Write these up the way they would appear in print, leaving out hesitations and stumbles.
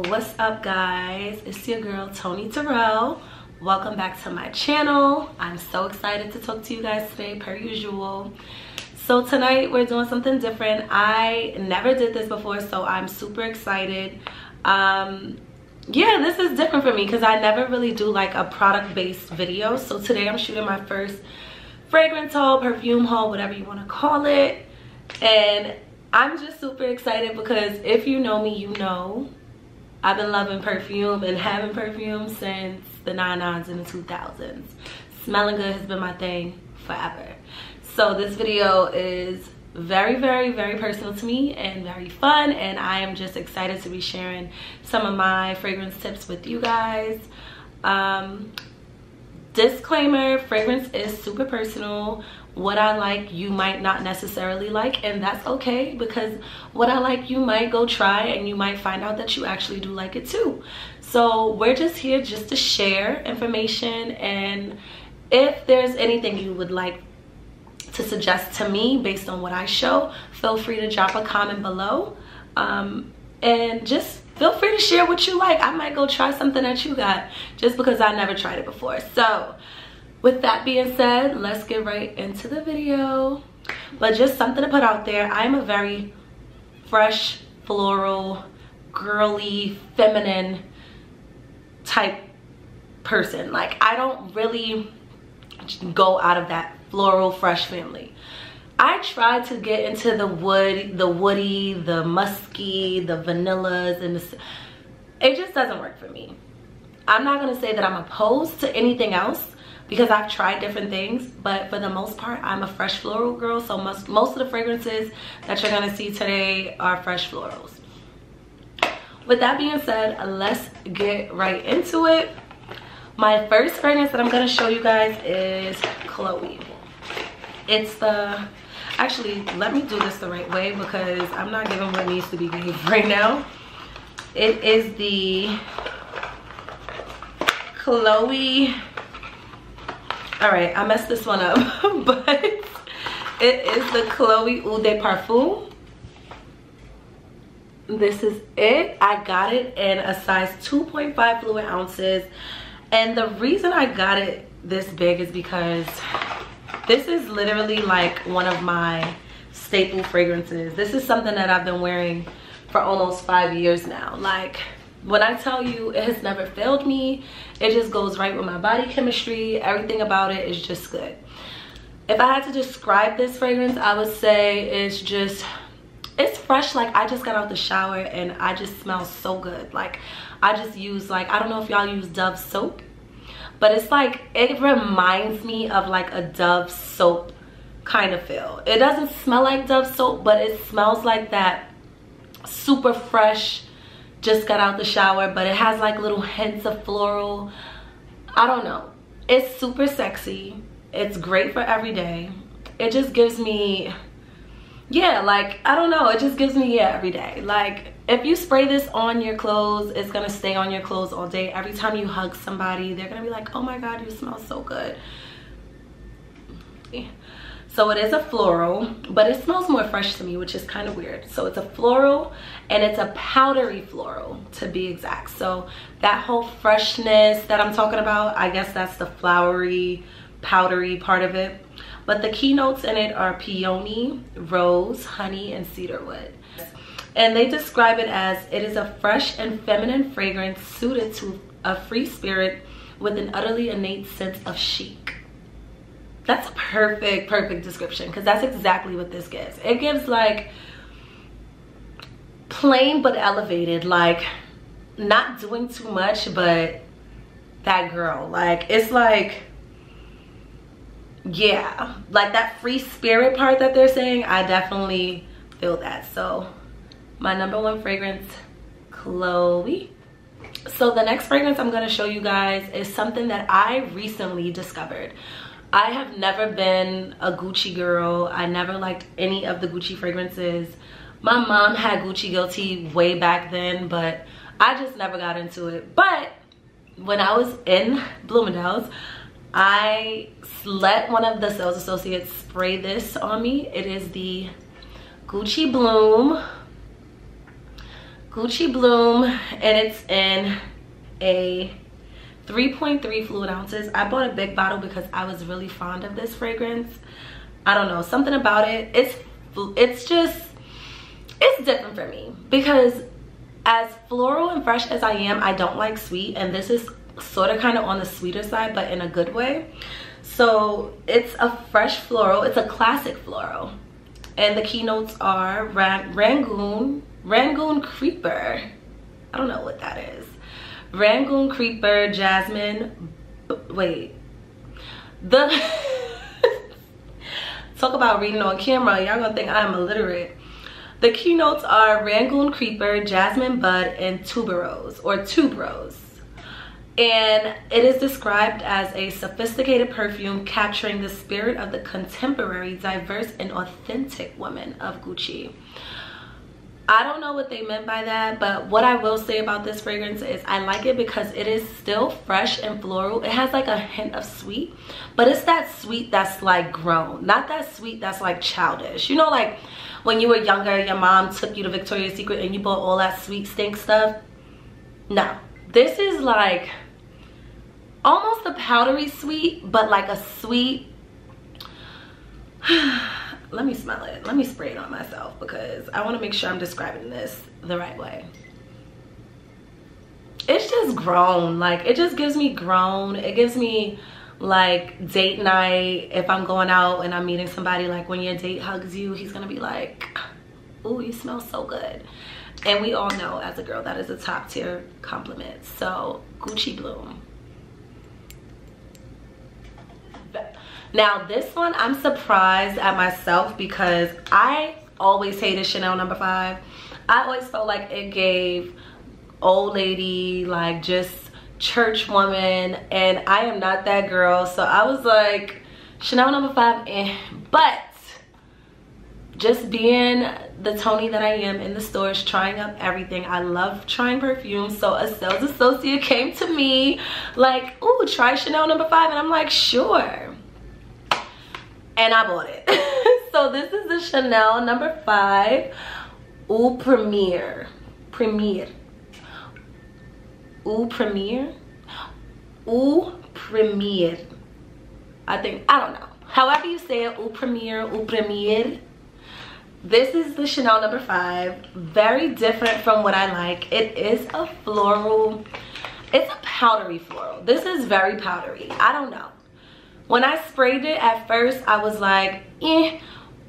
What's up, guys? It's your girl Tony Terrell. Welcome back to my channel. I'm so excited to talk to you guys today, per usual. So tonight we're doing something different. I never did this before, so I'm super excited. Yeah, this is different for me because I never really do like a product-based video. So today I'm shooting my first fragrance haul, perfume haul, whatever you want to call it. And I'm just super excited because if you know me, you know I've been loving perfume and having perfume since the 99s and the 2000s. Smelling good has been my thing forever. So this video is very, very, very personal to me and very fun, and I am just excited to be sharing some of my fragrance tips with you guys. Disclaimer, fragrance is super personal. What I like you might not necessarily like, and that's okay, because what I like you might go try and you might find out that you actually do like it too. So we're just here just to share information, and if there's anything you would like to suggest to me based on what I show, feel free to drop a comment below, and just feel free to share what you like. I might go try something that you got just because I never tried it before. So with that being said, let's get right into the video. But just something to put out there, I'm a very fresh, floral, girly, feminine type person. Like, I don't really go out of that floral, fresh family. I try to get into the woody, the musky, the vanillas, and it just doesn't work for me. I'm not gonna say that I'm opposed to anything else, because I've tried different things, but for the most part, I'm a fresh floral girl. So most of the fragrances that you're gonna see today are fresh florals. With that being said, let's get right into it. My first fragrance that I'm gonna show you guys is Chloé. It's the, actually, let me do this the right way because I'm not giving what needs to be given right now. It is the Chloé, all right, I messed this one up, but it is the Chloé Eau De Parfum. This is it. I got it in a size 2.5 fluid ounces. And the reason I got it this big is because this is literally like one of my staple fragrances. This is something that I've been wearing for almost 5 years now. Like, when I tell you, it has never failed me. It just goes right with my body chemistry. Everything about it is just good. If I had to describe this fragrance, I would say it's fresh. Like, I just got out the shower and I just smell so good. Like, I just use, like, I don't know if y'all use Dove soap, but it's like, it reminds me of like a Dove soap kind of feel. It doesn't smell like Dove soap, but it smells like that super fresh, just got out the shower, but it has like little hints of floral. I don't know, it's super sexy. It's great for every day. It just gives me, yeah, like, I don't know, it just gives me, yeah, every day. Like, if you spray this on your clothes, it's gonna stay on your clothes all day. Every time you hug somebody, they're gonna be like, oh my god, you smell so good. Yeah. So it is a floral, but it smells more fresh to me, which is kind of weird. So it's a floral, and it's a powdery floral to be exact. So that whole freshness that I'm talking about, I guess that's the flowery, powdery part of it. But the key notes in it are peony, rose, honey, and cedarwood. And they describe it as, it is a fresh and feminine fragrance suited to a free spirit with an utterly innate sense of chic. That's a perfect description, because that's exactly what this gives. It gives like plain but elevated, like not doing too much, but that girl, like, it's like, yeah, like that free spirit part that they're saying, I definitely feel that. So my number one fragrance, Chloé. So the next fragrance I'm going to show you guys is something that I recently discovered. I have never been a Gucci girl. I never liked any of the Gucci fragrances. My mom had Gucci Guilty way back then, but I just never got into it. But when I was in Bloomingdale's, I let one of the sales associates spray this on me. It is the Gucci Bloom Gucci Bloom, and it's in a 3.3 fluid ounces. I bought a big bottle because I was really fond of this fragrance. I don't know, something about it. It's different for me because as floral and fresh as I am, I don't like sweet, and this is sort of kind of on the sweeter side, but in a good way. So it's a fresh floral, it's a classic floral, and the keynotes are Rangoon Creeper. I don't know what that is. Rangoon Creeper, Jasmine, wait, talk about reading on camera, y'all gonna think I'm illiterate. The keynotes are Rangoon Creeper, Jasmine Bud, and Tuberose or Tuberose. And it is described as a sophisticated perfume capturing the spirit of the contemporary, diverse, and authentic woman of Gucci. I don't know what they meant by that, but what I will say about this fragrance is I like it because it is still fresh and floral. It has like a hint of sweet, but it's that sweet that's like grown, not that sweet that's like childish. You know, like when you were younger, your mom took you to Victoria's Secret and you bought all that sweet stink stuff. No, this is like almost a powdery sweet, but like a sweet. Let me smell it. Let me spray it on myself because I want to make sure I'm describing this the right way. It's just grown. Like, it just gives me grown. It gives me like date night. If I'm going out and I'm meeting somebody, like when your date hugs you, he's gonna be like, "Ooh, you smell so good." And we all know as a girl that is a top tier compliment. So Gucci Bloom. Now this one, I'm surprised at myself because I always hated Chanel No. 5. I always felt like it gave old lady, like just church woman, and I am not that girl. So I was like, Chanel No. 5, but just being the Tony that I am in the stores, trying up everything. I love trying perfumes. So a sales associate came to me like, "Ooh, try Chanel No. 5. And I'm like, sure. And I bought it. So this is the Chanel No. 5 Eau Première. Eau Première? Eau Première. I don't know. However you say it, Eau Première, Eau Première. This is the Chanel No. 5. Very different from what I like. It is a floral. It's a powdery floral. This is very powdery. I don't know. When I sprayed it at first, I was like,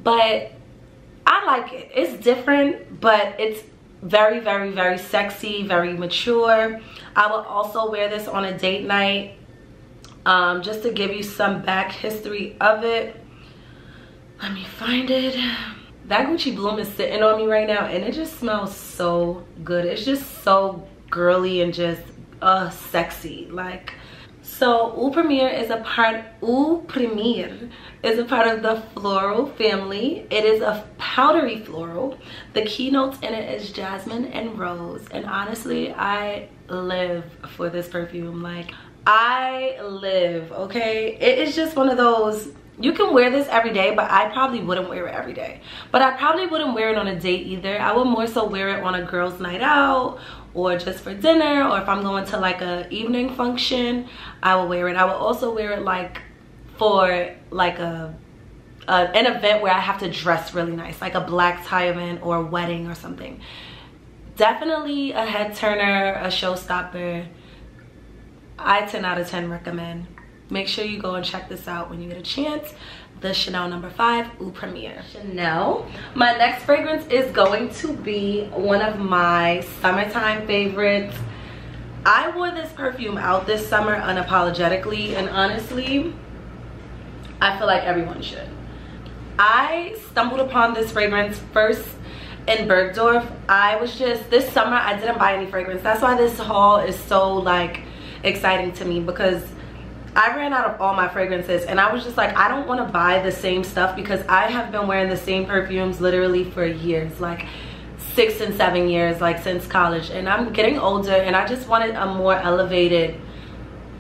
but I like it. It's different, but it's very, very, very sexy, very mature. I will also wear this on a date night, just to give you some back history of it. Let me find it. That Gucci Bloom is sitting on me right now, and it just smells so good. It's just so girly and just sexy. Like, so Eau Première is a part of the floral family. It is a powdery floral. The keynotes in it is jasmine and rose. And honestly, I live for this perfume. Like, I live, okay? It is just one of those, you can wear this every day, but I probably wouldn't wear it every day. But I probably wouldn't wear it on a date either. I would more so wear it on a girl's night out, or just for dinner, or if I'm going to like a evening function, I will wear it. I will also wear it like for like an event where I have to dress really nice, like a black tie event or a wedding or something. Definitely a head turner, a showstopper. I 10 out of 10 recommend. Make sure you go and check this out when you get a chance. The Chanel No. 5 Eau Première. Chanel. My next fragrance is going to be one of my summertime favorites. I wore this perfume out this summer unapologetically, and honestly, I feel like everyone should. I stumbled upon this fragrance first in Bergdorf. This summer I didn't buy any fragrance. That's why this haul is so like exciting to me, because I ran out of all my fragrances, and I was just like, I don't want to buy the same stuff because I have been wearing the same perfumes literally for years, like 6 and 7 years, like since college, and I'm getting older and I just wanted a more elevated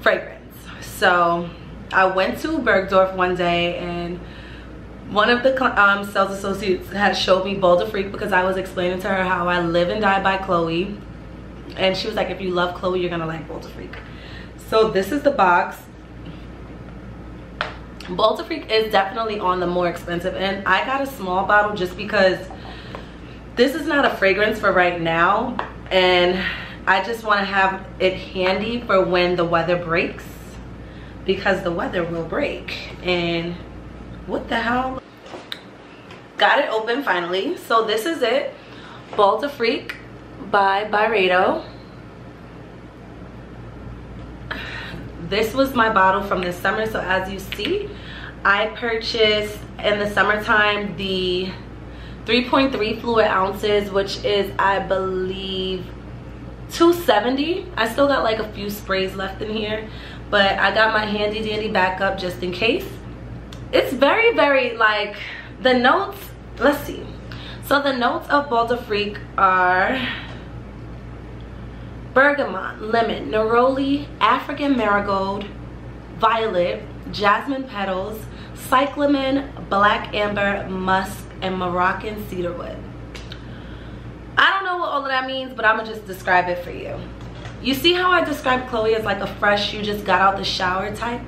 fragrance. So I went to Bergdorf one day and One of the sales associates had showed me Bal de Freak because I was explaining to her how I live and die by Chloe. And she was like, if you love Chloe, you're gonna like Bal de Freak. So this is the box. Bal de Freak is definitely on the more expensive end. I got a small bottle just because this is not a fragrance for right now. And I just want to have it handy for when the weather breaks. Because the weather will break. And what the hell? Got it open finally. So this is it. Bal de Freak by Byredo. This was my bottle from this summer. So as you see, I purchased in the summertime the 3.3 fluid ounces, which is, I believe, $270. I still got like a few sprays left in here, but I got my handy dandy backup just in case. It's very, very like the notes. Let's see. So the notes of Bal de Freak are bergamot, lemon, neroli, African marigold, violet, jasmine petals, cyclamen, black amber, musk, and Moroccan cedarwood. I don't know what all of that means, but I'm gonna just describe it for you. You see how I described Chloe as like a fresh, you just got out the shower type?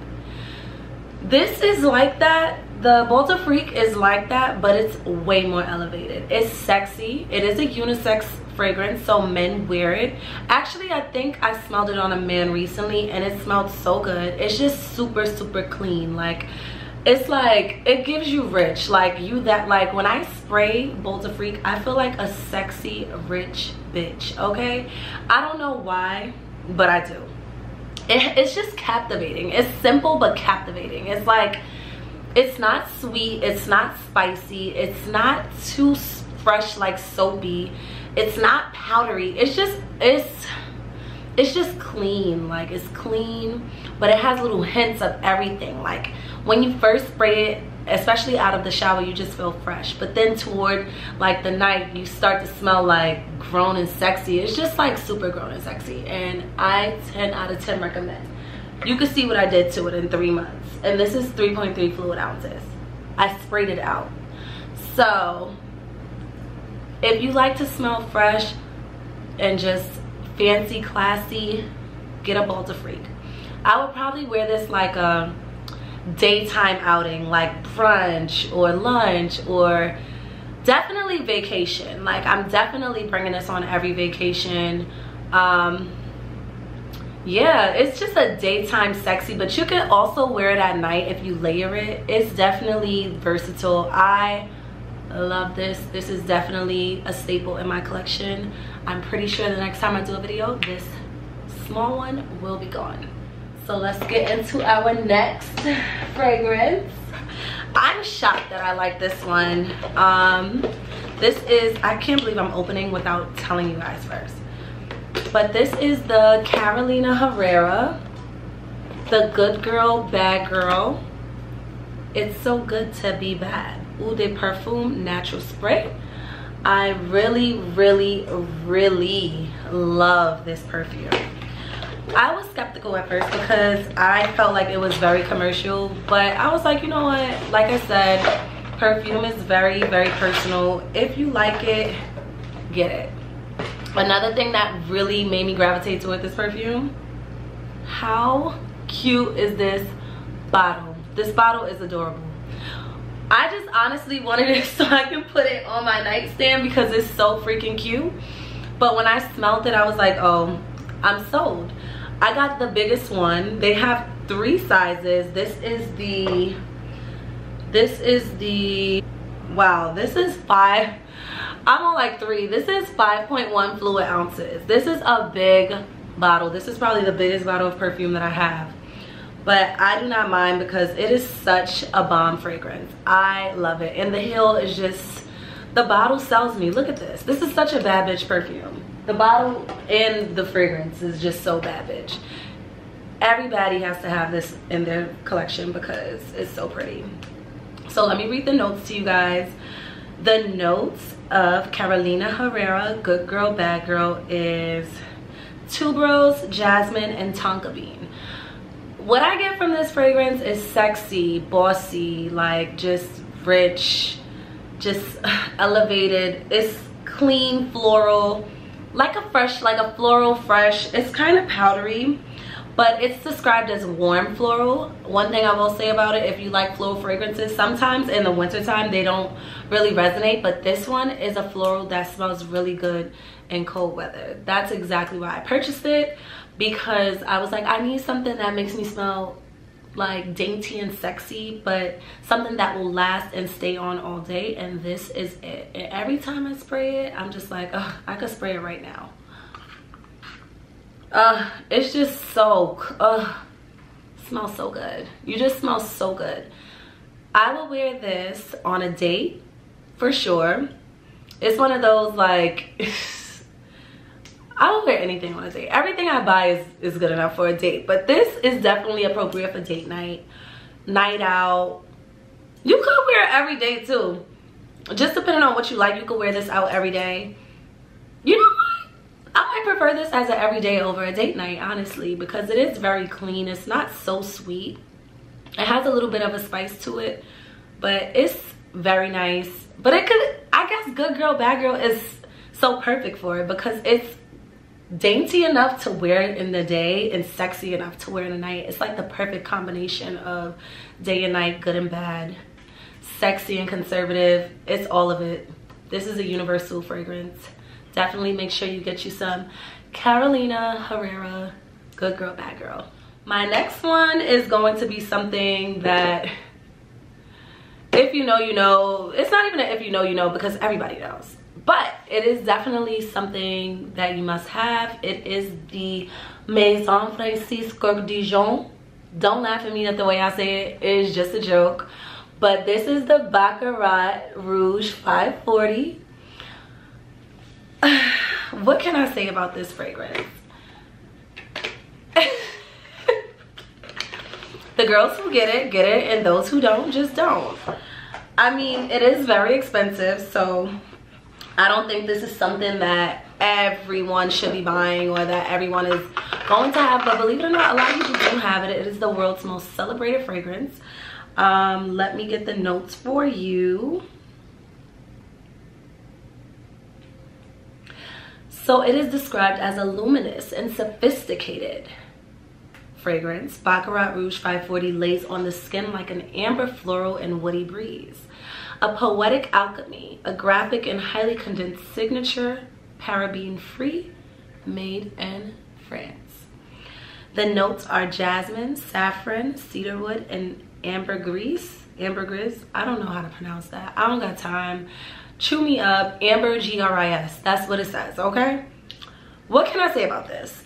This is like that. The Bal de Freak is like that, but it's way more elevated. It's sexy. It is a unisex fragrance, so men wear it. Actually, I think I smelled it on a man recently and it smelled so good. It's just super, super clean. Like, it's like, it gives you rich. Like, you that, like, when I spray Bal de Freak, I feel like a sexy, rich bitch, okay? I don't know why, but I do. It's just captivating. It's simple but captivating. It's like, it's not sweet, it's not spicy, it's not too fresh like soapy, it's not powdery. It's just clean. Like, it's clean, but it has little hints of everything. Like, when you first spray it, especially out of the shower, you just feel fresh, but then toward like the night, you start to smell like grown and sexy. It's just like super grown and sexy, and I 10 out of 10 recommend. You can see what I did to it in 3 months, and this is 3.3 fluid ounces. I sprayed it out. So if you like to smell fresh and just fancy, classy, get a Bal de Freak. I would probably wear this like a daytime outing, like brunch or lunch, or definitely vacation. Like, I'm definitely bringing this on every vacation. Yeah, it's just a daytime sexy, but you can also wear it at night if you layer it. It's definitely versatile. I love this. This is definitely a staple in my collection. I'm pretty sure the next time I do a video, this small one will be gone. So let's get into our next fragrance. I'm shocked that I like this one. This is, I can't believe I'm opening without telling you guys first. But this is the Carolina Herrera, the Good Girl, Bad Girl. It's so good to be bad. Eau De Parfum natural spray. I really, really, really love this perfume. I was skeptical at first because I felt like it was very commercial, but I was like, you know what? Like I said, perfume is very, very personal. If you like it, get it. Another thing that really made me gravitate toward this perfume, how cute is this bottle? This bottle is adorable. I just honestly wanted it so I can put it on my nightstand because it's so freaking cute. But when I smelled it, I was like, oh, I'm sold. I got the biggest one. They have 3 sizes. This is the, wow, this is 5. I'm on like 3. This is 5.1 fluid ounces. This is a big bottle. This is probably the biggest bottle of perfume that I have. But I do not mind because it is such a bomb fragrance. I love it. And the heel is just, the bottle sells me. Look at this. This is such a bad bitch perfume. The bottle and the fragrance is just so bad bitch. Everybody has to have this in their collection because it's so pretty. So let me read the notes to you guys. The notes of Carolina Herrera Good Girl Bad Girl is tuberose, jasmine, and tonka bean. What I get from this fragrance is sexy, bossy, like just rich, just elevated. It's clean, floral, like a floral fresh. It's kind of powdery, but it's described as warm floral. One thing I will say about it, if you like floral fragrances, sometimes in the wintertime they don't really resonate, but this one is a floral that smells really good in cold weather. That's exactly why I purchased it, because I was like, I need something that makes me smell like dainty and sexy, but something that will last and stay on all day, and this is it. And every time I spray it, I'm just like, ugh, I could spray it right now. It's just so, smells so good. You just smell so good. I will wear this on a date for sure. It's one of those, like, I will wear anything on a date. Everything I buy is good enough for a date, but this is definitely appropriate for date night, night out. You could wear it every day too. Just depending on what you like, you could wear this out every day. You know what? I might prefer this as an everyday over a date night, honestly, because it is very clean. It's not so sweet. It has a little bit of a spice to it, but it's very nice. But it could, I guess good girl, bad girl is so perfect for it, because it's dainty enough to wear it in the day and sexy enough to wear in the night. It's like the perfect combination of day and night, good and bad, sexy and conservative. It's all of it. This is a universal fragrance. Definitely make sure you get you some Carolina Herrera good girl, bad girl. My next one is going to be something that, if you know, you know. It's not even an if you know, you know, because everybody knows. But it is definitely something that you must have. It is the Maison Kurkdijan. Don't laugh at me at the way I say it. It's just a joke. But this is the Baccarat Rouge 540. What can I say about this fragrance? The girls who get it, and those who don't, just don't. I mean, it is very expensive, so I don't think this is something that everyone should be buying or that everyone is going to have, but believe it or not, a lot of people do have it. It is the world's most celebrated fragrance. Let me get the notes for you. So it is described as a luminous and sophisticated fragrance. Baccarat Rouge 540 lays on the skin like an amber floral and woody breeze. A poetic alchemy, a graphic and highly condensed signature, paraben free, made in France. The notes are jasmine, saffron, cedarwood, and ambergris. Ambergris, I don't know how to pronounce that. I don't got time. Chew me up. Ambergris, that's what it says, okay? What can I say about this?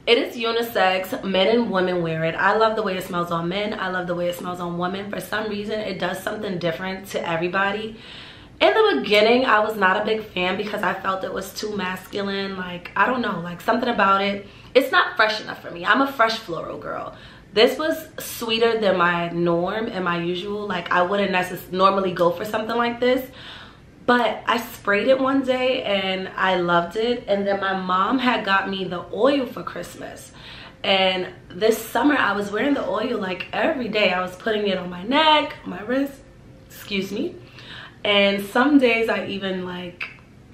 It is unisex. Men and women wear it. I love the way it smells on men. I love the way it smells on women. For some reason, it does something different to everybody. In the beginning, I was not a big fan because I felt it was too masculine. Like, I don't know, like something about it. It's not fresh enough for me. I'm a fresh floral girl. This was sweeter than my norm and my usual. Like, I wouldn't normally go for something like this. But I sprayed it one day and I loved it. And then my mom had got me the oil for Christmas. And this summer I was wearing the oil like every day. I was putting it on my neck, my wrist, excuse me. And some days I even like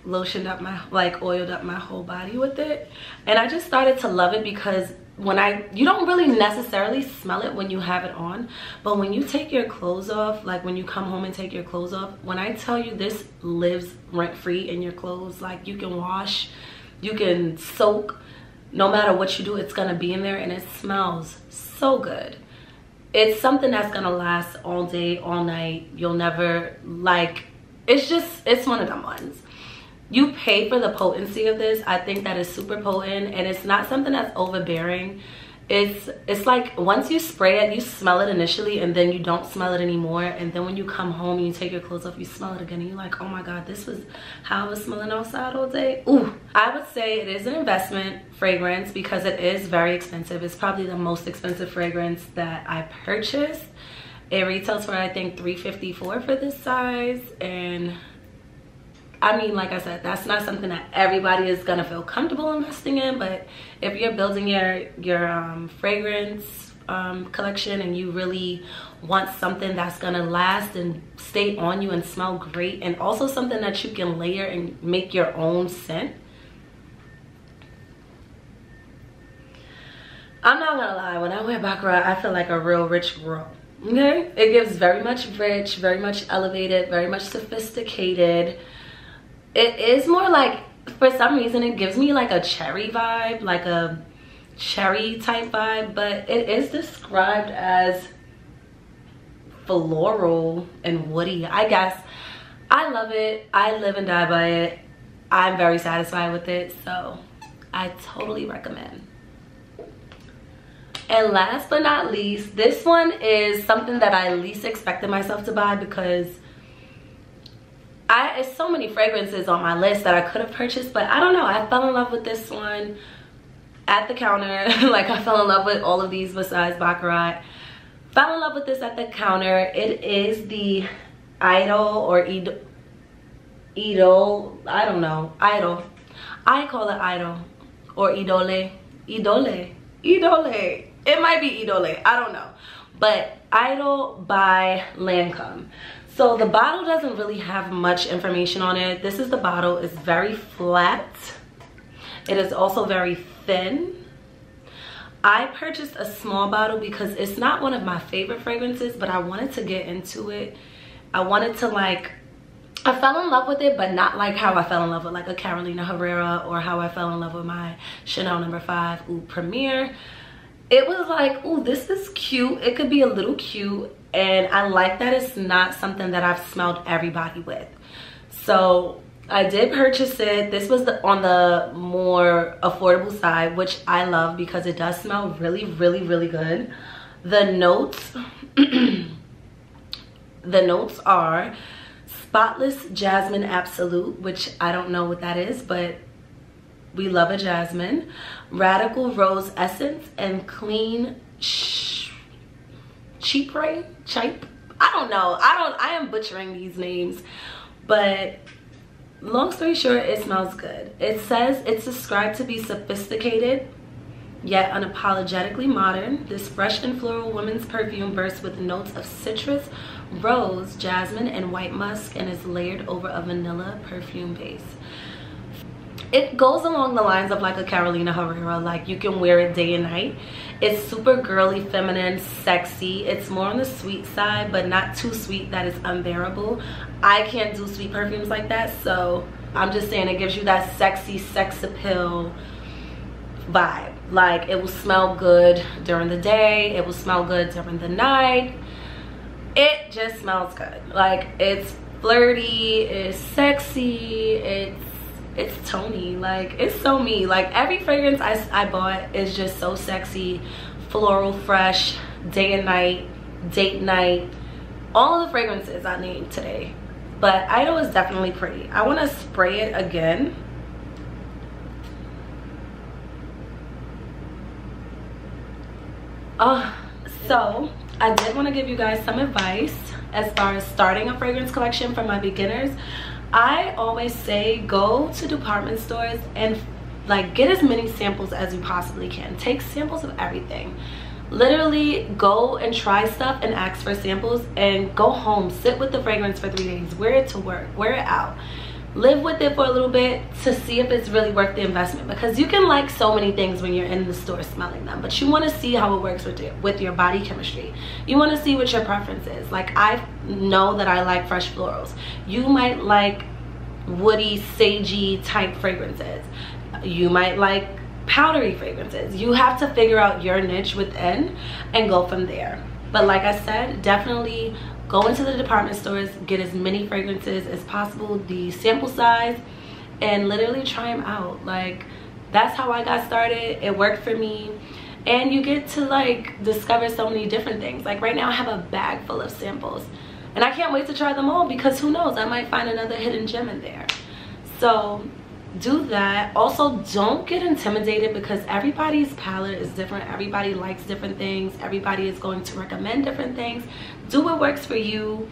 lotioned up my, like oiled up my whole body with it. And I just started to love it because you don't really necessarily smell it when you have it on, but when you take your clothes off, like when you come home and take your clothes off, when I tell you this lives rent-free in your clothes, like you can wash, you can soak, no matter what you do, it's gonna be in there, and it smells so good. It's something that's gonna last all day, all night. You'll never, like, it's one of them ones. You pay for the potency of this. I think that is super potent, and it's not something that's overbearing. It's like once you spray it, you smell it initially and then you don't smell it anymore, and then when you come home and you take your clothes off, you smell it again and you're like, oh my god, this was how I was smelling outside all day. Ooh, I would say it is an investment fragrance because it is very expensive. It's probably the most expensive fragrance that I purchased. It retails for, I think, $354 for this size, and I mean, like I said, that's not something that everybody is gonna feel comfortable investing in, but if you're building your fragrance collection and you really want something that's gonna last and stay on you and smell great, and also something that you can layer and make your own scent, I'm not gonna lie, when I wear Baccarat, I feel like a real rich girl. Okay, it gives very much rich, very much elevated, very much sophisticated. It is more like, for some reason it gives me like a cherry vibe, like a cherry type vibe, but it is described as floral and woody. I guess I love it. I live and die by it. I'm very satisfied with it, so I totally recommend. And last but not least, this one is something that I least expected myself to buy, because it's so many fragrances on my list that I could have purchased, but I don't know, I fell in love with this one at the counter. Like, I fell in love with all of these besides Baccarat. Fell in love with this at the counter. It is the idôle or idôle, I don't know, idôle. I call it idôle or idôle. Idôle. It might be idôle, I don't know. But idôle by Lancôme. So the bottle doesn't really have much information on it. This is the bottle. It's very flat. It is also very thin. I purchased a small bottle because it's not one of my favorite fragrances, but I wanted to get into it. I wanted to, like, I fell in love with it, but not like how I fell in love with like a Carolina Herrera, or how I fell in love with my Chanel No. 5 Eau Première. It was like, ooh, this is cute. It could be a little cute, and I like that it's not something that I've smelled everybody with. So I did purchase it. This was on the more affordable side, which I love because it does smell really, really, really good. The notes, the notes are Spotless Jasmine Absolute, which I don't know what that is, but we love a jasmine. Radical Rose Essence and Clean Chypre. I don't know. I am butchering these names, but long story short, it smells good. It says it's described to be sophisticated yet unapologetically modern. This fresh and floral women's perfume bursts with notes of citrus, rose, jasmine, and white musk, and is layered over a vanilla perfume base. It goes along the lines of like a Carolina Herrera. Like, you can wear it day and night. It's super girly, feminine, sexy. It's more on the sweet side, but not too sweet that it's unbearable. I can't do sweet perfumes like that, so I'm just saying it gives you that sexy sex appeal vibe. Like, it will smell good during the day, it will smell good during the night. It just smells good. Like, it's flirty, it's sexy, it's Tony. Like, it's so me. Like, every fragrance I bought is just so sexy, floral, fresh, day and night, date night, all of the fragrances I named today. But idôle is definitely pretty. I want to spray it again. So I did want to give you guys some advice as far as starting a fragrance collection for my beginners. I always say go to department stores and like get as many samples as you possibly can. Take samples of everything. Literally go and try stuff and ask for samples, and go home, sit with the fragrance for 3 days, wear it to work, wear it out, live with it for a little bit to see if it's really worth the investment. Because you can like so many things when you're in the store smelling them, but you want to see how it works with your body chemistry. You want to see what your preference is. Like, I know that I like fresh florals. You might like woody, sagey type fragrances. You might like powdery fragrances. You have to figure out your niche within and go from there. But like I said, definitely go into the department stores, get as many fragrances as possible, the sample size, and literally try them out. Like, that's how I got started. It worked for me. And you get to like discover so many different things. Like, right now I have a bag full of samples, and I can't wait to try them all, because who knows, I might find another hidden gem in there. So do that. Also, don't get intimidated, because everybody's palette is different. Everybody likes different things. Everybody is going to recommend different things. Do what works for you.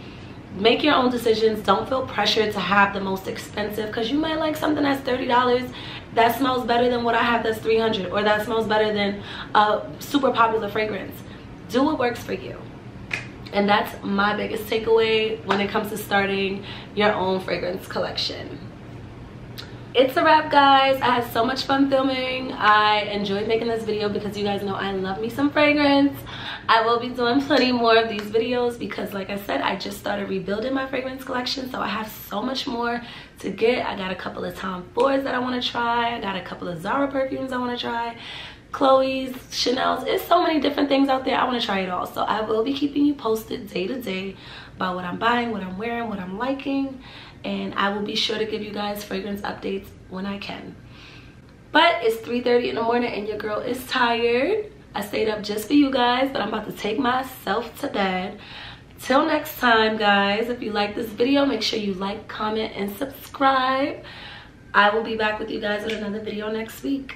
Make your own decisions. Don't feel pressured to have the most expensive, because you might like something that's $30 that smells better than what I have that's $300, or that smells better than a super popular fragrance. do what works for you. And that's my biggest takeaway when it comes to starting your own fragrance collection. It's a wrap, guys. I had so much fun filming. I enjoyed making this video because you guys know I love me some fragrance. I will be doing plenty more of these videos because, like I said, I just started rebuilding my fragrance collection, so I have so much more to get. I got a couple of Tom Fords that I want to try. I got a couple of Zara perfumes I want to try. Chloe's, Chanel's. It's so many different things out there. I want to try it all. So I will be keeping you posted day to day about what I'm buying, what I'm wearing, what I'm liking. And I will be sure to give you guys fragrance updates when I can. But it's 3:30 in the morning and your girl is tired. I stayed up just for you guys, but I'm about to take myself to bed. Till next time, guys, if you like this video, make sure you like, comment, and subscribe. I will be back with you guys with another video next week.